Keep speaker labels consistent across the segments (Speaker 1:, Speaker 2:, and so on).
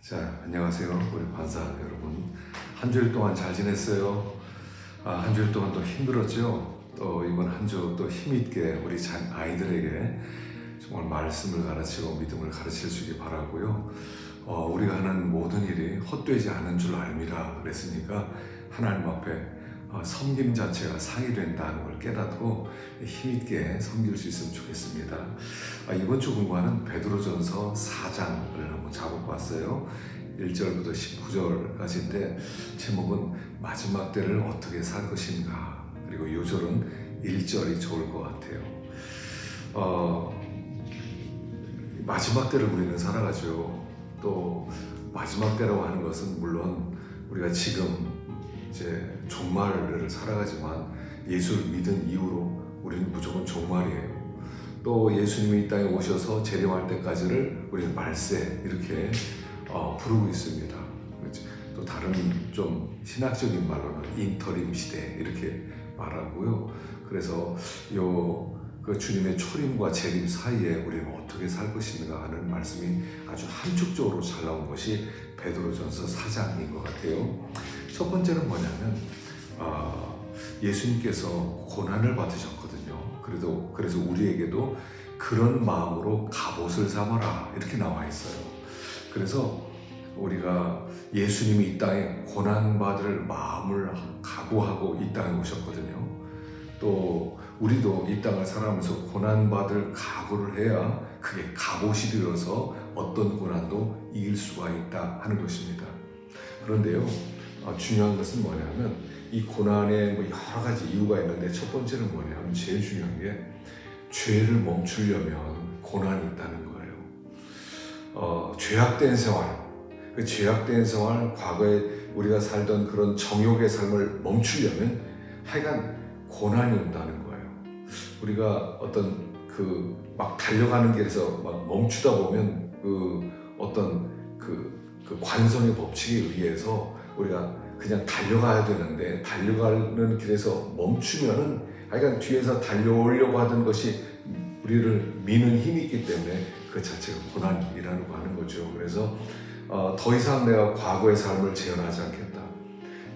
Speaker 1: 자, 안녕하세요. 우리 반사 여러분. 한 주일 동안 잘 지냈어요? 한 주일 동안 또 힘들었죠? 또 이번 한 주 또 힘있게 우리 아이들에게 정말 말씀을 가르치고 믿음을 가르칠 수 있게 바라고요. 우리가 하는 모든 일이 헛되지 않은 줄 알미라 그랬으니까 하나님 앞에 섬김 자체가 상이 된다는 걸 깨닫고 힘있게 섬길 수 있으면 좋겠습니다. 이번 주 공부하는 베드로전서 4장을 한번 잡아봤어요. 1절부터 19절까지인데 제목은 마지막 때를 어떻게 살 것인가, 그리고 요절은 1절이 좋을 것 같아요. 마지막 때를 우리는 살아가죠. 또 마지막 때라고 하는 것은 물론 우리가 지금 이제 종말을 살아가지만 예수를 믿은 이후로 우리는 무조건 종말이에요. 또 예수님이 이 땅에 오셔서 재림할 때까지를 우리는 말세 이렇게 부르고 있습니다. 또 다른 좀 신학적인 말로는 인터림 시대 이렇게 말하고요. 그래서 그 주님의 초림과 재림 사이에 우리는 어떻게 살 것인가 하는 말씀이 아주 함축적으로 잘 나온 것이 베드로전서 4장인 것 같아요. 첫 번째는 뭐냐면 예수님께서 고난을 받으셨거든요. 그래서 우리에게도 그런 마음으로 갑옷을 삼아라 이렇게 나와 있어요. 그래서 우리가 예수님이 이 땅에 고난받을 마음을 각오하고 이 땅에 오셨거든요. 또 우리도 이 땅을 살아가면서 고난받을 각오를 해야 그게 갑옷이 되어서 어떤 고난도 이길 수가 있다 하는 것입니다. 그런데요, 중요한 것은 뭐냐면 이 고난에 여러 가지 이유가 있는데 첫 번째는 뭐냐면 제일 중요한 게 죄를 멈추려면 고난이 있다는 거예요. 죄악된 생활, 그 죄악된 생활, 과거에 우리가 살던 그런 정욕의 삶을 멈추려면 하여간 고난이 온다는 거예요. 우리가 어떤 막 달려가는 길에서 막 멈추다 보면 어떤 관성의 법칙에 의해서 우리가 그냥 달려가야 되는데 달려가는 길에서 멈추면은 하여간 뒤에서 달려오려고 하던 것이 우리를 미는 힘이 있기 때문에 그 자체가 고난이라고 하는 거죠. 그래서 더 이상 내가 과거의 삶을 재현하지 않겠다.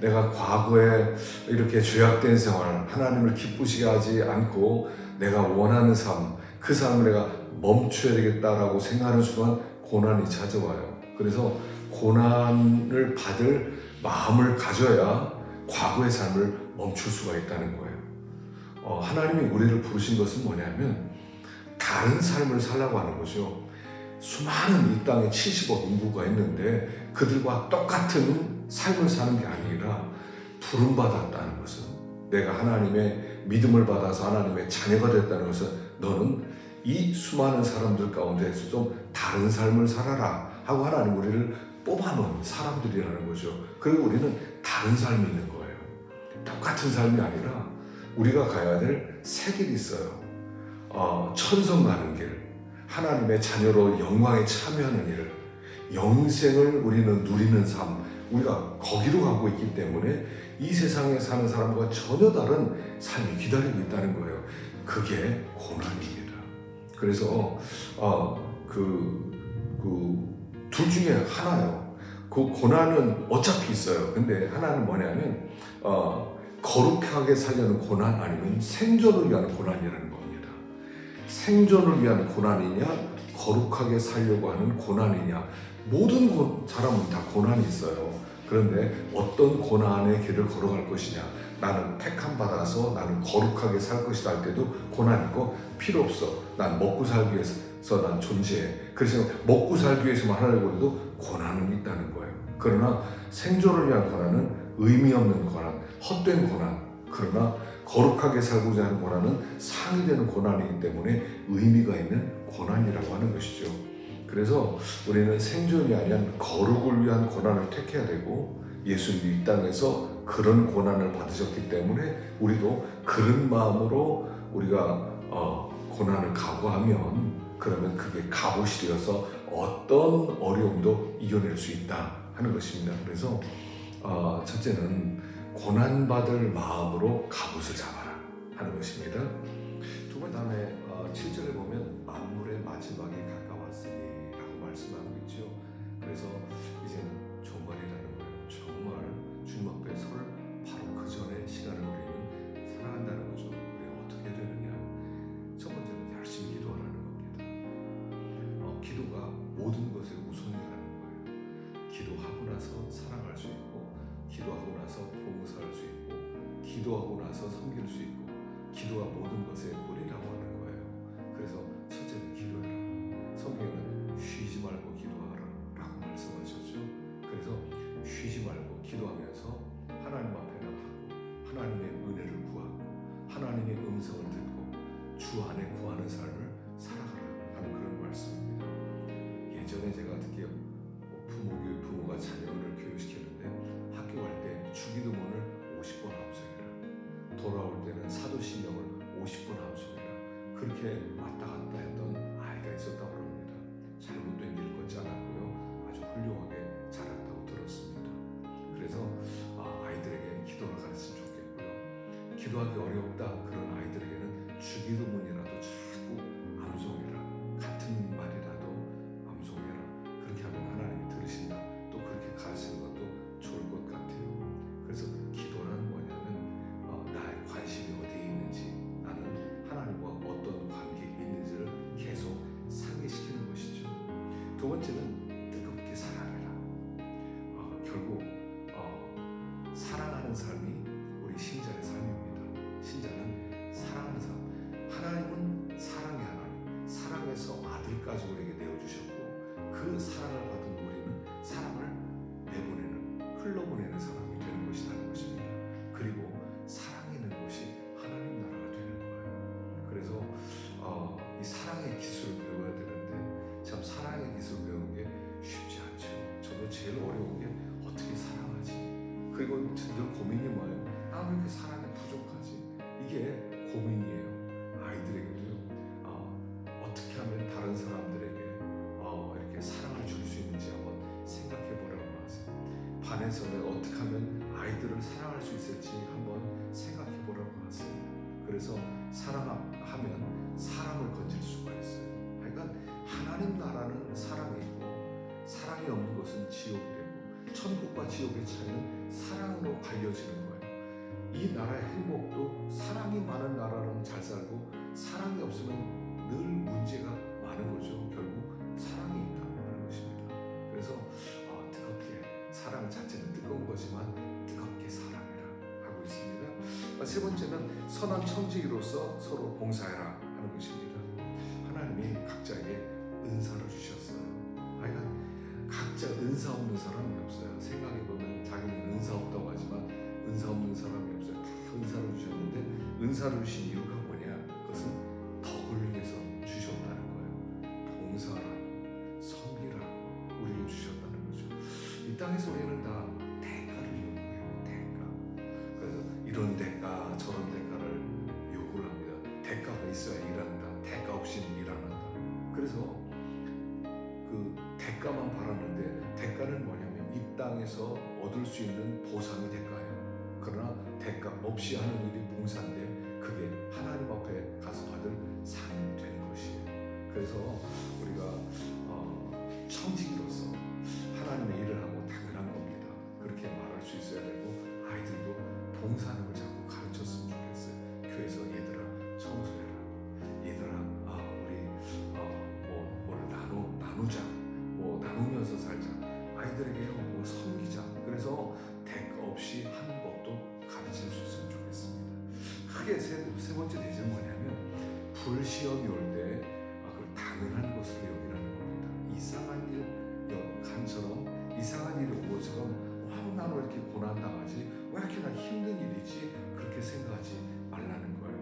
Speaker 1: 내가 과거에 이렇게 죄악된 생활, 하나님을 기쁘시게 하지 않고 내가 원하는 삶, 그 삶을 내가 멈춰야 되겠다라고 생각하는 순간 고난이 찾아와요. 그래서 고난을 받을 마음을 가져야 과거의 삶을 멈출 수가 있다는 거예요. 하나님이 우리를 부르신 것은 뭐냐면 다른 삶을 살라고 하는 거죠. 수많은 이 땅에 70억 인구가 있는데 그들과 똑같은 삶을 사는 게 아니라 부름받았다는 것은, 내가 하나님의 믿음을 받아서 하나님의 자녀가 됐다는 것은 너는 이 수많은 사람들 가운데서 좀 다른 삶을 살아라 하고 하나님 우리를 뽑아놓은 사람들이라는 거죠. 그리고 우리는 다른 삶이 있는 거예요. 똑같은 삶이 아니라 우리가 가야 될 새 길이 있어요. 천성 가는 길, 하나님의 자녀로 영광에 참여하는 일, 영생을 우리는 누리는 삶, 우리가 거기로 가고 있기 때문에 이 세상에 사는 사람과 전혀 다른 삶이 기다리고 있다는 거예요. 그게 고난입니다. 그래서 둘 중에 하나요. 그 고난은 어차피 있어요. 근데 하나는 뭐냐면 거룩하게 살려는 고난, 아니면 생존을 위한 고난이라는 겁니다. 생존을 위한 고난이냐, 거룩하게 살려고 하는 고난이냐. 모든 사람은 다 고난이 있어요. 그런데 어떤 고난의 길을 걸어갈 것이냐. 나는 택함 받아서 나는 거룩하게 살 것이다 할 때도 고난이고, 필요 없어, 난 먹고 살기 위해서 난 존재해, 그래서 먹고 살기 위해서만 하려고 해도 고난은 있다는 거예요. 그러나 생존을 위한 고난은 의미 없는 고난, 헛된 고난, 그러나 거룩하게 살고자 하는 고난은 상이 되는 고난이기 때문에 의미가 있는 고난이라고 하는 것이죠. 그래서 우리는 생존이 아니라 거룩을 위한 고난을 택해야 되고, 예수님이 이 땅에서 그런 고난을 받으셨기 때문에 우리도 그런 마음으로 우리가 고난을 각오하면, 그러면 그게 갑옷이 되어서 어떤 어려움도 이겨낼 수 있다 하는 것입니다. 그래서 첫째는 고난받을 마음으로 갑옷을 잡아라 하는 것입니다. 두 번째, 다음에 7절에 보면 만물의 마지막에 가까웠으니 라고 말씀하고 있죠. 그래서 기도가 모든 것의 우선이라는 거예요. 기도하고 나서 사랑할 수 있고, 기도하고 나서 봉사할 수 있고, 기도하고 나서 섬길 수 있고, 기도가 모든 것의 뿌리라고 하는 거예요. 그래서 첫째는 기도해라. 성경에는 쉬지 말고 기도하라 라고 말씀하셨죠. 그래서 쉬지 말고 기도하면서 하나님 앞에 나가고 하나님의 은혜를 구하고 하나님의 음성을 듣고 주 안에 구하는 삶을 살아가라 하는 그런 말씀입니다. 예전에 제가 듣기에 부모가 자녀를 교육시키는데 학교 갈 때 주기도문을 50번 암송해라. 돌아올 때는 사도신경을 50번 암송해라. 그렇게 왔다 갔다 했던 아이가 있었다고 합니다. 잘못된 길 걷지 않았고요. 아주 훌륭하게 자랐다고 들었습니다. 그래서 아이들에게 기도를 가르치면 좋겠고요. 기도하기 어렵다 그런 아이들에게는 주기도문이라도 자꾸 암송해라. 같은 말이라도 암송해라. 그렇게 하면 하나님이 들으신다. 또 그렇게 가르치는 것도 좋을 것 같아요. 그래서 기도란 뭐냐면 나의 관심이 어디에 있는지, 나는 하나님과 어떤 관계에 있는지를 계속 상기시키는 것이죠. 두 번째는 뜨겁게 사랑해라. 결국 사랑하는 삶이 우리 신자의 삶입니다. 신자는 사랑하는 삶. 하나님은 사랑의 하나님, 사랑에서 아들까지 우리에게 내어주셨고 그 사랑을 받은 우리는 사랑을 내보내는, 흘러보내는 사람이 되는 것이라는 것입니다. 그리고 사랑이 있는 곳이 하나님 나라가 되는 거예요. 그래서 이 사랑의 기술을 배워야 되는데 참 사랑의 기술을 배우는 게 쉽지 않죠. 저도 제일 어려운 게 어떻게 사랑하지? 그리고 늘 고민이 뭐예요? 나는 왜 이렇게 사랑이 부족하지? 이게 고민이에요. 아이들에게도요. 어떻게 하면 다른 사람들에게 이렇게 사랑을 줄 수 있는지 한번 생각해 보라고 하세요. 반에서 내가 어떻게 하면 아이들을 사랑할 수 있을지 한번 생각해 보라고 하세요. 그래서 사랑하면 사람을 건질 수가 있어요. 그러니까 하나님 나라는 사랑이 있고 사랑이 없는 것은 지옥이 되고 천국과 지옥의 차이는 사랑으로 갈려지는 거예요. 이 나라의 행복도 사랑이 많은 나라는 잘 살고 사랑이 없으면 늘 문제가 많은 거죠. 결국 사랑이 있다는 것입니다. 그래서 뜨겁게, 사랑 자체는 뜨거운 거지만 뜨겁게 사랑해라 하고 있습니다. 세 번째는 선한 청지기로서 서로 봉사해라 하는 것입니다. 하나님이 각자에게 은사를 주셨어요. 그러니까 각자 은사 없는 사람이 없어요. 생각해보면 자기는 은사 없다고 하지만 은사 없는 사람이 없어요. 다 은사를 주셨는데 은사를 주신 이유가 뭐냐? 그것은 덕을 위해서 주셨다는 거예요. 봉사하라고, 섬기라고 우리에게 주셨다는 거죠. 이 땅에서 우리는 다 대가를 요구해요. 대가. 그래서 이런 대가 저런 대가를 요구를 합니다. 대가가 있어야 일한다. 대가 없이는 일 안 한다. 그래서 그 대가만 바랐는데 대가는 뭐냐면 이 땅에서 얻을 수 있는 보상이 대가예요. 그러나 대가 없이 하는 일이 봉사인데 그게 하나님 앞에 가서 받을 상이 되는 것이에요. 그래서 우리가 청지기로서 하나님의 일을 하고 당연한 겁니다. 그렇게 말할 수 있어야 되고 아이들도 봉사하는 걸 자꾸 가르쳤으면 좋겠어요. 교회에서 얘들아 청소해라. 얘들아 우리 뭘 나누자. 나누면서 살자. 아이들에게 섬기자. 그래서 대가 없이 하는 법도 가르칠 수 있으면 좋겠습니다. 크게 세 번째 대목은 뭐냐면 불시험이 올 때 그걸 당연한 것으로 여기라는 겁니다. 이상한 일 간처럼 이상한 일이 온 것처럼 나는 왜 이렇게 고난당하지? 왜 이렇게 난 힘든 일이지? 그렇게 생각하지 말라는 거예요.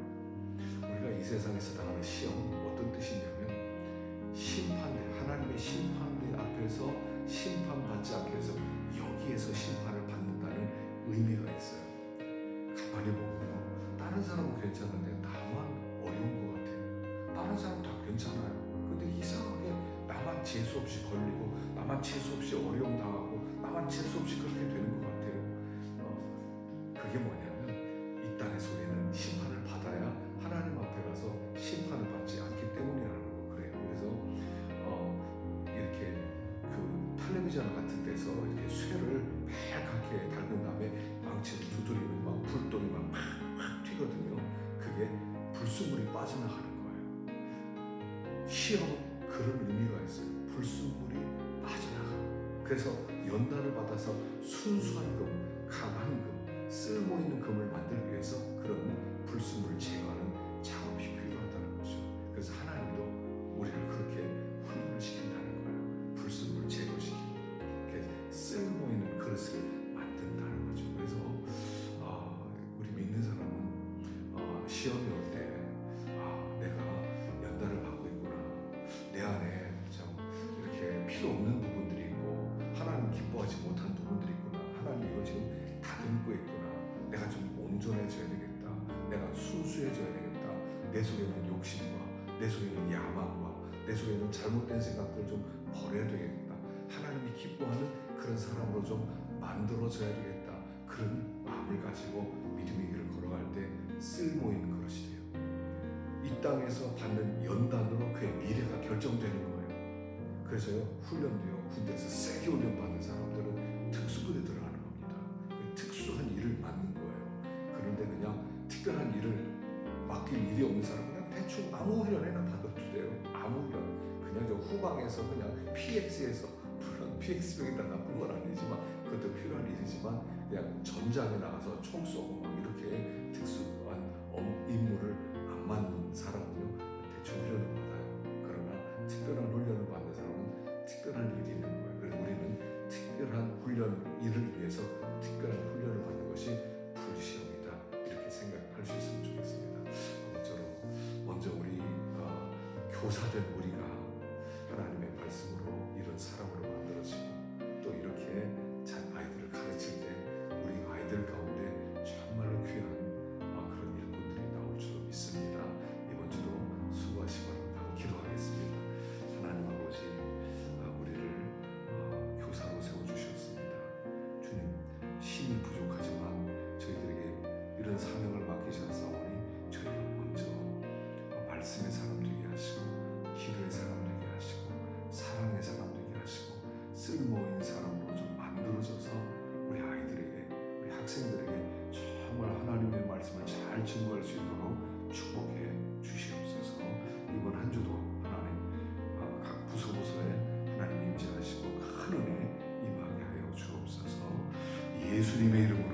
Speaker 1: 우리가 이 세상에서 당하는 시험은 어떤 뜻이냐면 심판대, 하나님의 심판대 앞에서 심판받지 않게 해서 여기에서 심판을 받는다는 의미가 있어요. 가만히 보면요, 다른 사람은 괜찮은데 나만 어려운 것 같아요. 다른 사람 다 괜찮아요. 근데 이상하게 나만 재수없이 걸리고 나만 재수없이 어려움 당하고 나만 재수없이 그렇게 되는 것 같아요. 그게 뭐냐면 이 땅에서 우리는 심판을 받아야 하나님 앞에 가서 심판을 받지 않기 때문이라는 거 그래요. 그래서 이렇게 그 텔레비전 같은 데서 이렇게 쇠를 빨갛게 달군 다음에 망치를 두드리면 막 불똥이 막 튀거든요. 그게 불순물이 빠져나가는 거예요. 시험은 그런 의미가 있어요. 불순물이 빠져나가. 그래서 연단을 받아서 순수한 금, 강한 금, 쓸모 있는 금을 만들기 위해서 그런 불순물을 제거하는 작업이 필요하다는 거죠. 그래서 하나님도 우리를 그렇게 훈련을 시킨다는 거예요. 불순물을 제거시키고 쓸모 있는 그릇을 만든다는 거죠. 그래서 우리 믿는 사람은 시험이 올 때 내가 연단을 받고 있구나. 내 안에 참 이렇게 필요 없는 부분들이 있고 하나님 기뻐하지 못한 부분들이 있구나. 하나님 이걸 지금 다듬고 있구나. 내가 좀 온전해져야 되겠다. 내가 순수해져야 되겠다. 내 속에는 욕심과 내 속에는 야망과 내 속에는 잘못된 생각들을 좀 버려야 되겠다. 하나님이 기뻐하는 그런 사람으로 좀 만들어져야 되겠다. 그런 마음을 가지고 믿음의 길을 걸어갈 때 쓸모 있는 그릇이 돼요. 이 땅에서 받는 연단으로 그의 미래가 결정되는 거예요. 그래서요, 훈련도요, 군대에서 세게 훈련받는 사람들은 특수부대 들어가는 겁니다. 특수한 일을 맡는 거예요. 그런데 그냥 특별한 일을 맡길 일이 없는 사람은 그냥 대충 아무 훈련이나 받아도 돼요. 아무 훈련. 그냥 저 후방에서 그냥 PX에서, 물론 PX병이 다 나쁜 건 아니지만 그것도 필요한 일이지만 그냥 전장에 나가서 총 쏘고 막 이렇게 특수한 임무를 안 맡는 사람은요, 대충 훈련을 받아요. 그러나 특별한 훈련을 받는 사람은 특별한 일이 있는 거예요. 그래서 우리는 특별한 훈련, 일을 위해서 특별한 훈련을 받는 것이 불시험이다. 이렇게 생각할 수 있으면 좋겠습니다. 아무쪼록 먼저 우리 교사된 우리가 하나님의 말씀으로 이런 사람으로 만들어지고 또 이렇게 아이들을 가르칠 때 우리 아이들 가운데 정말로 귀한 그런 일꾼들이 나올 줄로 믿습니다. 이번 주도 수고하시고 기도하겠습니다. 하나님 아버지, 우리를 교사로 세워주셨습니다. 주님, 힘이 부족하지만 저희들에게 이런 사명을 맡기셨사오니 저희를 먼저 말씀의 사람 되게 하시고 기도의 사람 되게 하시고 사랑의 사람 되게 하시고 쓸모있는 사람으로 좀 만들어져서 우리 아이들에게, 우리 학생들에게 정말 하나님의 말씀을 잘 증거할 수 있도록 축복해 주시옵소서. 이번 한 주도 하나님 각 부서부서에 하나님 임재하시고 큰 은혜 임하게 하여 주옵소서. 예수님의 이름으로